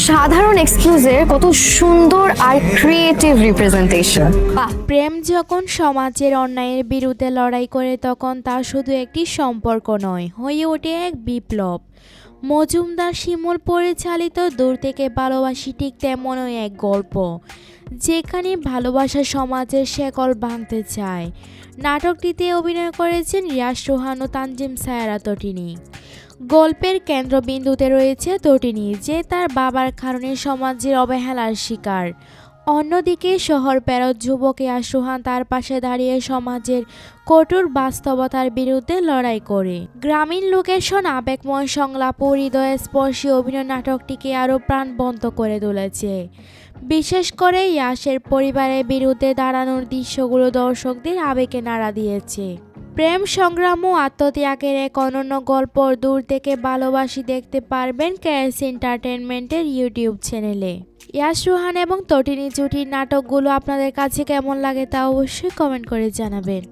সাধারণ এক্সকিউজের কত সুন্দর আর ক্রিয়েটিভ রিপ্রেজেন্টেশন। বাহ। প্রেম যখন সমাজের অন্যায়ের বিরুদ্ধে লড়াই করে তখন তা শুধু একটি সম্পর্ক নয়, হয়ে ওঠে এক বিপ্লব। মজুমদার শিমুল পরিচালিত দূর থেকে ভালোবাসি ঠিক তেমনই এক গল্প, যেখানে ভালোবাসা সমাজের শেকল ভাঙতে চায়। নাটকটিতে অভিনয় করেছেন রিয়াজ রোহান ও তানজিম সায়রা তটিনী। গল্পের কেন্দ্রবিন্দুতে রয়েছে তটিনী, যে তার বাবার কারণে সমাজের অবহেলার শিকার। অন্যদিকে শহর ফেরত যুবক ইয়াশ রোহান তার পাশে দাঁড়িয়ে সমাজের কঠোর বাস্তবতার বিরুদ্ধে লড়াই করে। গ্রামীণ লোকেশন, আবেগময় সংলাপ ও হৃদয়স্পর্শী অভিনয় নাটকটিকে আরও প্রাণবন্ত করে তুলেছে। বিশেষ করে ইয়াশের পরিবারের বিরুদ্ধে দাঁড়ানোর দৃশ্যগুলো দর্শকদের আবেগে নাড়া দিয়েছে। প্রেম সংগ্রাম ও আত্মত্যাগের এক অনন্য গল্প দূর থেকে ভালোবাসি দেখতে পারবেন কেএস এন্টারটেনমেন্টের ইউটিউব চ্যানেলে। ইয়াশ রোহান এবং তটিনী জুটির নাটকগুলো আপনাদের কাছে কেমন লাগে তা অবশ্যই কমেন্ট করে জানাবেন।